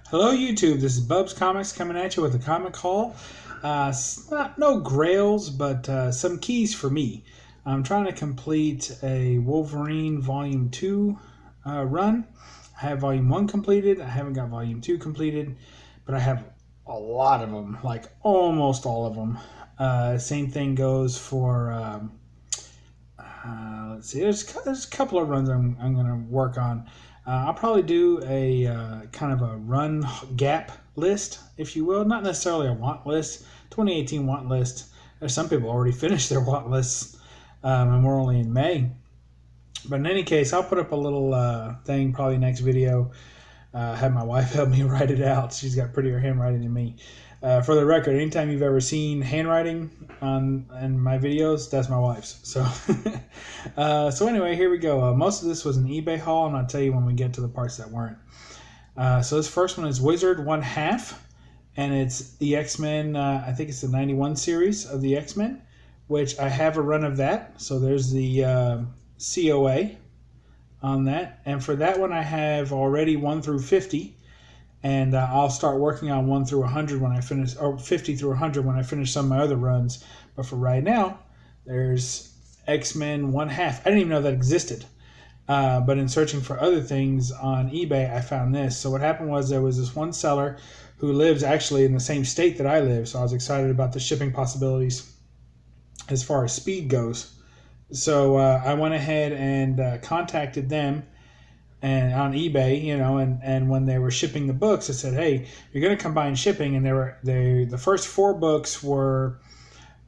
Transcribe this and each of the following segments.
Hello YouTube, this is Bub's Comics coming at you with a comic haul. No grails, but some keys for me. I'm trying to complete a Wolverine Volume 2 run. I have Volume 1 completed, I haven't got Volume 2 completed, but I have a lot of them, like almost all of them. Same thing goes for, let's see, there's a couple of runs I'm going to work on. I'll probably do a kind of a run gap list, if you will. Not necessarily a want list. 2018 want list. There's some people already finished their want lists, and we're only in May. But in any case, I'll put up a little thing probably next video. Have my wife help me write it out. She's got prettier handwriting than me. For the record, anytime you've ever seen handwriting in my videos, that's my wife's. So, so anyway, here we go. Most of this was an eBay haul, and I'll tell you when we get to the parts that weren't. So this first one is Wizard 1/2, and it's the X-Men. I think it's the 91 series of the X-Men, which I have a run of that. So there's the COA on that, and for that one I have already 1 through 50. And I'll start working on 1 through 100 when I finish, or 50 through 100 when I finish some of my other runs. But for right now, there's X-Men 1/2. I didn't even know that existed. But in searching for other things on eBay, I found this. So what happened was there was this one seller who lives actually in the same state that I live. So I was excited about the shipping possibilities as far as speed goes. So I went ahead and contacted them. And on eBay, you know, and when they were shipping the books, I said, "Hey, you're going to combine shipping." And the first 4 books were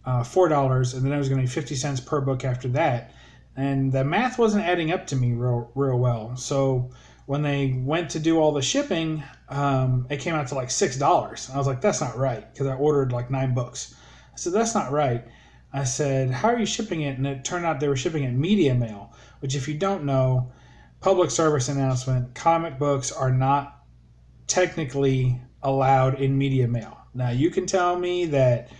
$4, and then it was going to be 50 cents per book after that. And the math wasn't adding up to me real well. So when they went to do all the shipping, it came out to like $6. I was like, "That's not right," because I ordered like 9 books. I said, "That's not right." I said, "How are you shipping it?" And it turned out they were shipping it media mail, which, if you don't know, public service announcement, comic books are not technically allowed in media mail. Now, you can tell me that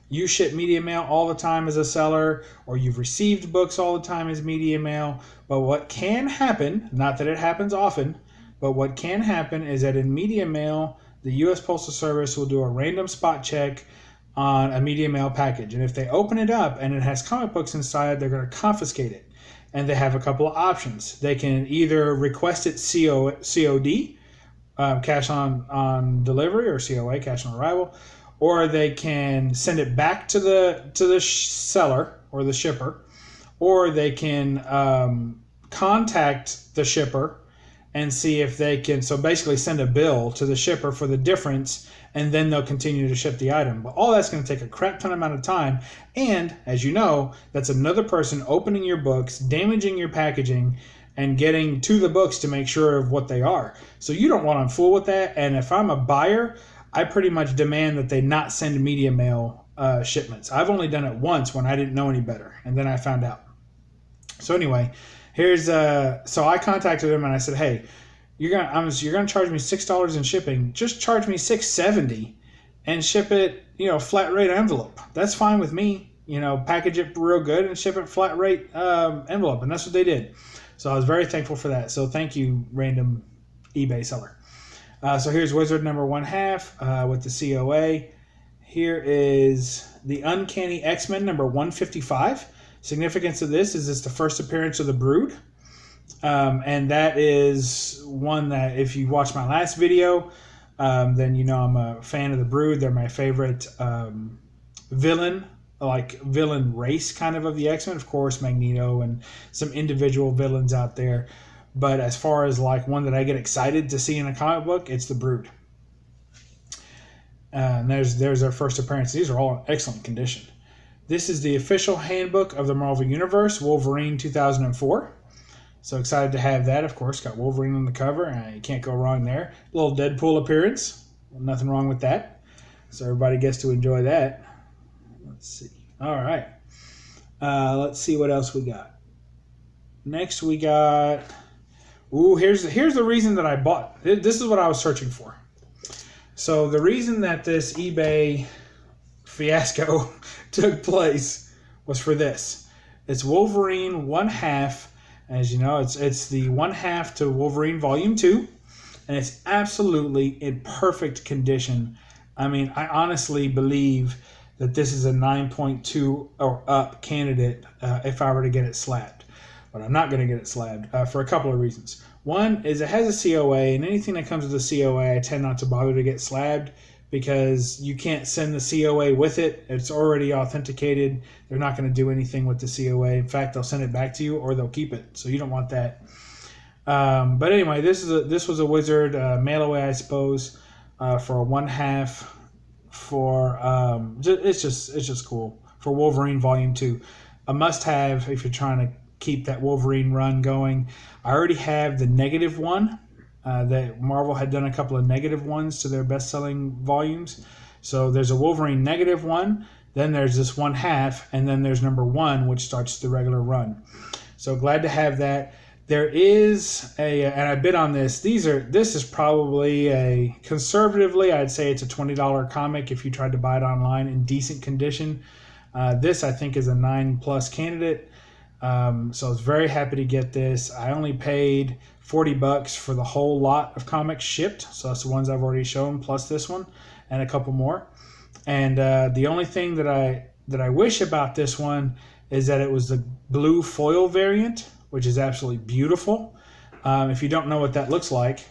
you ship media mail all the time as a seller, or you've received books all the time as media mail, but what can happen, not that it happens often, but what can happen is that in media mail, the U.S. Postal Service will do a random spot check on a media mail package, and if they open it up and it has comic books inside, they're going to confiscate it. And they have a couple of options. They can either request it COD, cash on delivery, or COA, cash on arrival, or they can send it back to the seller or the shipper, or they can contact the shipper and see if they can, so basically send a bill to the shipper for the difference, and then they'll continue to ship the item. But all that's going to take a crap ton amount of time, and as you know, that's another person opening your books, damaging your packaging, and getting to the books to make sure of what they are. So you don't want to fool with that, and if I'm a buyer, I pretty much demand that they not send media mail shipments. I've only done it once when I didn't know any better, and then I found out. So anyway, so I contacted him and I said, "Hey, you're gonna charge me $6 in shipping. Just charge me $6.70 and ship it, flat rate envelope. That's fine with me. Package it real good and ship it flat rate envelope." And that's what they did. So I was very thankful for that. So thank you, random eBay seller. So here's Wizard number 1/2 with the COA. Here is the Uncanny X-Men number 155. Significance of this is it's the first appearance of the Brood. And that is one that, if you watch my last video, then you know I'm a fan of the Brood. They're my favorite villain race kind of the X-Men. Of course, Magneto and some individual villains out there. But as far as like one that I get excited to see in a comic book, it's the Brood. And there's their first appearance. These are all in excellent condition. This is the official handbook of the Marvel Universe, Wolverine 2004. So excited to have that, of course. Got Wolverine on the cover, and you can't go wrong there. Little Deadpool appearance. Nothing wrong with that. So everybody gets to enjoy that. Let's see. All right. Let's see what else we got. Next we got... Ooh, here's the reason that I bought. This is what I was searching for. So the reason that this eBay fiasco took place was for this. It's Wolverine 1/2, As you know, it's the 1/2 to Wolverine Volume 2, and it's absolutely in perfect condition. I mean, I honestly believe that this is a 9.2 or up candidate if I were to get it slabbed. But I'm not going to get it slabbed for a couple of reasons. One is it has a COA, and anything that comes with a COA, I tend not to bother to get slabbed because you can't send the COA with it. It's already authenticated. They're not going to do anything with the COA. In fact, they'll send it back to you or they'll keep it. So you don't want that. But anyway, this was a Wizard mail away, I suppose, for a 1/2 for it's just cool for Wolverine Volume 2. A must-have if you're trying to keep that Wolverine run going. I already have the -1. That Marvel had done a couple of -1s to their best-selling volumes. So there's a Wolverine -1, then there's this 1/2, and then there's #1, which starts the regular run. So glad to have that. There is and I bid on this. This is probably conservatively, I'd say it's a $20 comic if you tried to buy it online in decent condition. This I think is a 9+ candidate. So I was very happy to get this. I only paid $40 for the whole lot of comics shipped. So that's the ones I've already shown, plus this one and a couple more. And the only thing that I wish about this one is that it was the blue foil variant, which is absolutely beautiful. If you don't know what that looks like,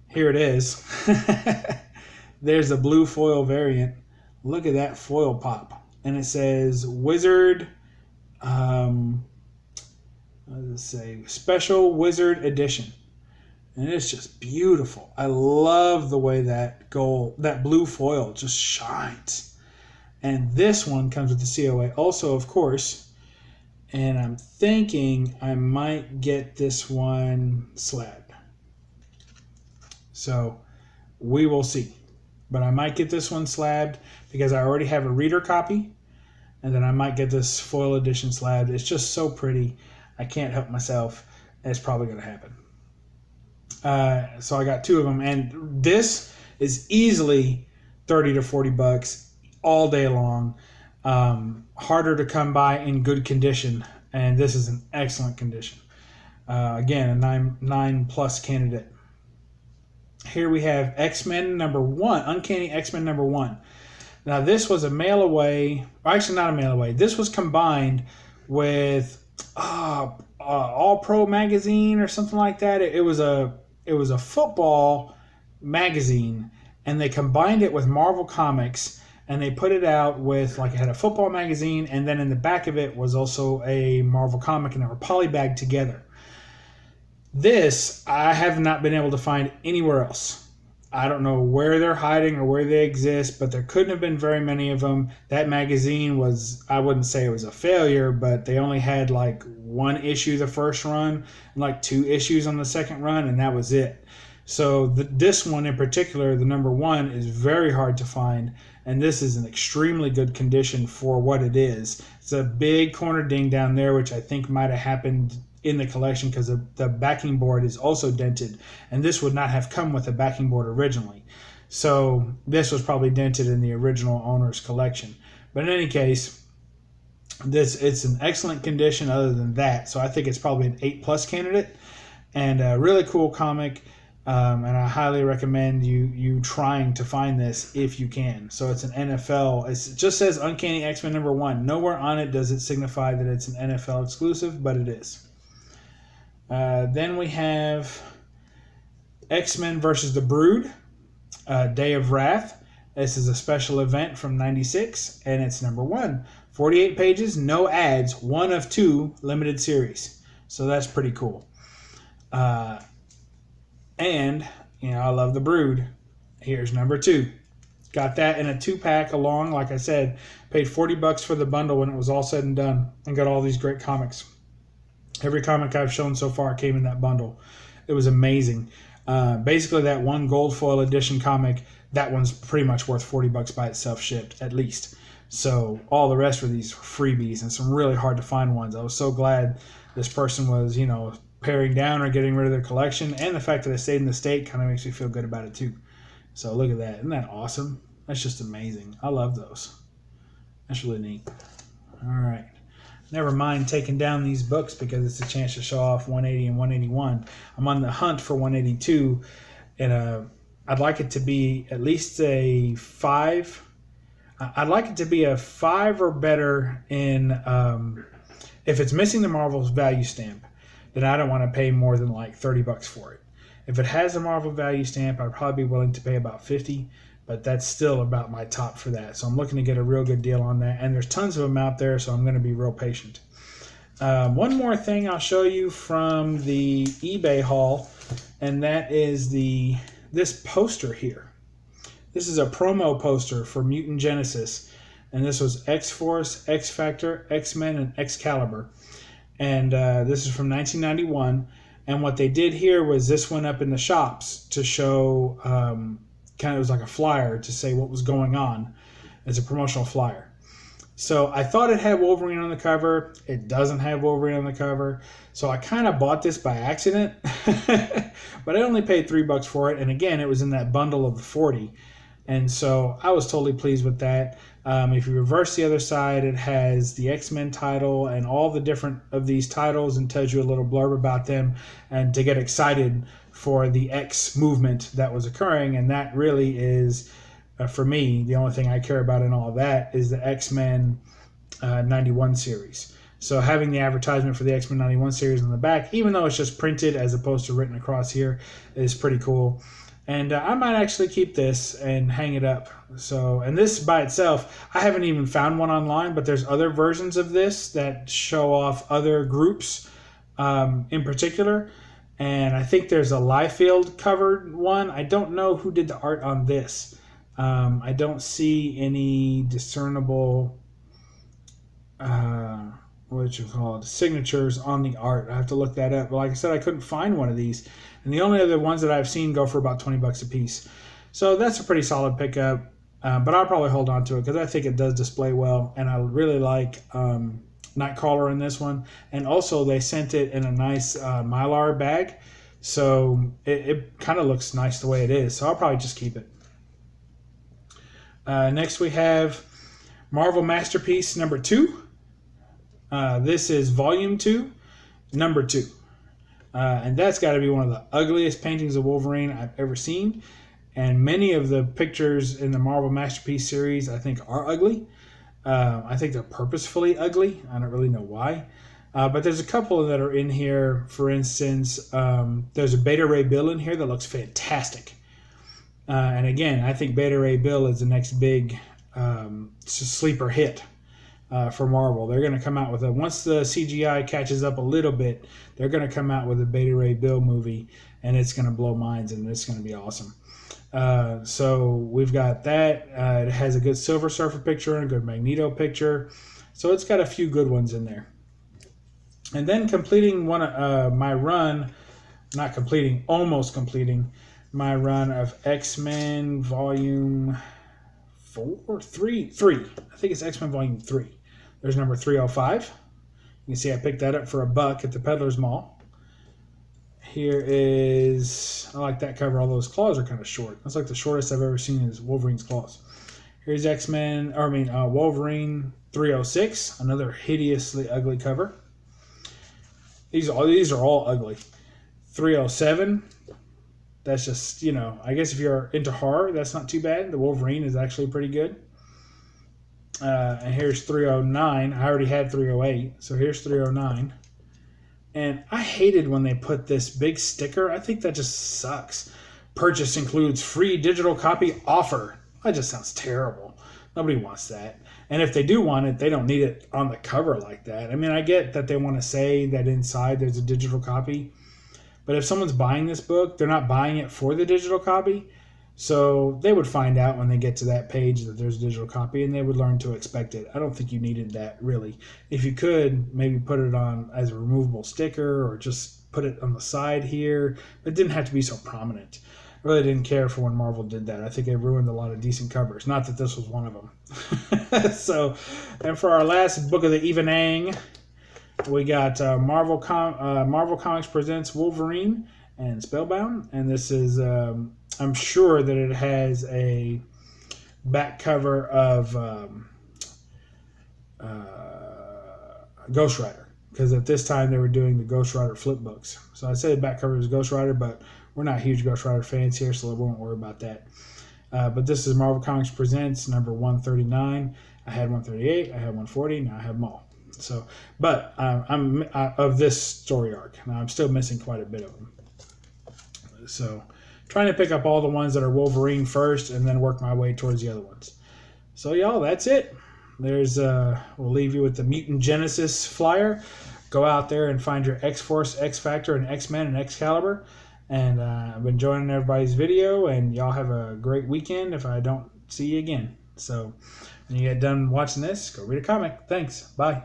here it is. There's the blue foil variant. Look at that foil pop. And it says Wizard... what does it say? Special Wizard Edition. And it's just beautiful. I love the way that blue foil just shines. And this one comes with the COA also, of course. And I'm thinking I might get this one slabbed. So we will see. But I might get this one slabbed because I already have a reader copy. And then I might get this foil edition slabbed. It's just so pretty. I can't help myself. And it's probably going to happen. So I got 2 of them. And this is easily $30 to $40 all day long. Harder to come by in good condition. And this is in excellent condition. Again, a 9+ candidate. Here we have X-Men #1. Uncanny X-Men #1. Now, this was a mail away. Actually, not a mail away. This was combined with All Pro magazine or something like that. It was a football magazine, and they combined it with Marvel Comics, and they put it out with, like, it had a football magazine, and then in the back of it was also a Marvel comic, and they were polybagged together. This I have not been able to find anywhere else. I don't know where they're hiding or where they exist, but there couldn't have been very many of them. That magazine was, I wouldn't say it was a failure, but they only had like 1 issue the first run and like 2 issues on the second run, and that was it. So this one in particular, the #1, is very hard to find, and this is in extremely good condition for what it is. It's a big corner ding down there, which I think might have happened in the collection because the backing board is also dented, and this would not have come with a backing board originally. So this was probably dented in the original owner's collection. But in any case, it's in excellent condition other than that. So I think it's probably an 8+ candidate, and a really cool comic. And I highly recommend you trying to find this if you can. So it's an NFL. It just says Uncanny X-Men #1. Nowhere on it does it signify that it's an NFL exclusive, but it is. Then we have X-Men versus the Brood, Day of Wrath. This is a special event from '96, and it's #1. 48 pages, no ads, 1 of 2 limited series. So that's pretty cool. And, I love the Brood. Here's #2. Got that in a 2-pack along, like I said. Paid $40 for the bundle when it was all said and done, and got all these great comics. Every comic I've shown so far came in that bundle. It was amazing. Basically, that one gold foil edition comic, that one's pretty much worth $40 by itself shipped, at least. So all the rest were these freebies and some really hard to find ones. I was so glad this person was, paring down or getting rid of their collection. And the fact that I stayed in the state kind of makes me feel good about it too. So look at that. Isn't that awesome? That's just amazing. I love those. That's really neat. All right. never mind taking down these books because it's a chance to show off 180 and 181. I'm on the hunt for 182, and I'd like it to be at least a 5. I'd like it to be a 5 or better in, if it's missing the Marvel's value stamp, then I don't want to pay more than like $30 for it. If it has a Marvel value stamp, I'd probably be willing to pay about 50, but that's still about my top for that. So I'm looking to get a real good deal on that, and there's tons of them out there, so I'm going to be real patient. One more thing I'll show you from the eBay haul, and that is this poster here. This is a promo poster for Mutant Genesis, and this was X-Force, X-Factor, X-Men, and Excalibur. And this is from 1991. And what they did here was this went up in the shops to show, kind of was like a flyer to say what was going on as a promotional flyer. So I thought it had Wolverine on the cover. It doesn't have Wolverine on the cover. So I kind of bought this by accident, but I only paid $3 for it. And again, it was in that bundle of 40. And so I was totally pleased with that. If you reverse the other side, it has the X-Men title and all the different of these titles and tells you a little blurb about them and to get excited for the X movement that was occurring. And that really is, for me, the only thing I care about in all of that is the X-Men 91 series. So having the advertisement for the X-Men 91 series on the back, even though it's just printed as opposed to written across here, is pretty cool. And I might actually keep this and hang it up. So, and this by itself, I haven't even found one online, but there's other versions of this that show off other groups in particular. And I think there's a Liefeld covered one. I don't know who did the art on this. I don't see any discernible, signatures on the art. I have to look that up. But like I said, I couldn't find one of these. And the only other ones that I've seen go for about $20 a piece. So that's a pretty solid pickup. But I'll probably hold on to it because I think it does display well. And I really like Nightcrawler in this one. And also they sent it in a nice Mylar bag. So it kind of looks nice the way it is. So I'll probably just keep it. Next we have Marvel Masterpiece number 2. This is volume 2, number 2. And that's got to be one of the ugliest paintings of Wolverine I've ever seen. And many of the pictures in the Marvel Masterpiece series, I think, are ugly. I think they're purposefully ugly. I don't really know why. But there's a couple that are in here. For instance, there's a Beta Ray Bill in here that looks fantastic. And again, I think Beta Ray Bill is the next big sleeper hit for Marvel. They're going to come out with once the CGI catches up a little bit, they're going to come out with a Beta Ray Bill movie, and it's going to blow minds, and it's going to be awesome. So we've got that. It has a good Silver Surfer picture and a good Magneto picture. So it's got a few good ones in there. And then completing almost completing my run of X-Men Volume 3. I think it's X-Men Volume 3. There's number 305. You can see I picked that up for $1 at the Peddler's Mall. Here is, I like that cover, although his claws are kind of short. That's like the shortest I've ever seen is Wolverine's claws. Here's Wolverine 306, another hideously ugly cover. These are all ugly. 307, that's just, I guess if you're into horror, that's not too bad. The Wolverine is actually pretty good. And here's 309. I already had 308, so here's 309. And I hated when they put this big sticker. I think that just sucks. Purchase includes free digital copy offer. That just sounds terrible. Nobody wants that. And if they do want it, they don't need it on the cover like that. I mean, I get that they want to say that inside there's a digital copy. But if someone's buying this book, they're not buying it for the digital copy. So they would find out when they get to that page that there's a digital copy, and they would learn to expect it. I don't think you needed that, really. If you could, maybe put it on as a removable sticker or just put it on the side here. It didn't have to be so prominent. I really didn't care for when Marvel did that. I think it ruined a lot of decent covers. Not that this was one of them. So, and for our last book of the evening, we got Marvel Comics Presents Wolverine and Spellbound. And this is... I'm sure that it has a back cover of Ghost Rider, because at this time they were doing the Ghost Rider flip books. So I said the back cover was Ghost Rider, but we're not huge Ghost Rider fans here, so I won't worry about that. But this is Marvel Comics Presents number 139. I had 138, I had 140, now I have them all. So, but I'm of this story arc, and I'm still missing quite a bit of them. So, trying to pick up all the ones that are Wolverine first, and then work my way towards the other ones. So, y'all, that's it. There's we'll leave you with the Mutant Genesis flyer. Go out there and find your X-Force, X-Factor, and X-Men and Excalibur. And I've been enjoying everybody's video, and y'all have a great weekend if I don't see you again. So when you get done watching this, go read a comic. Thanks. Bye.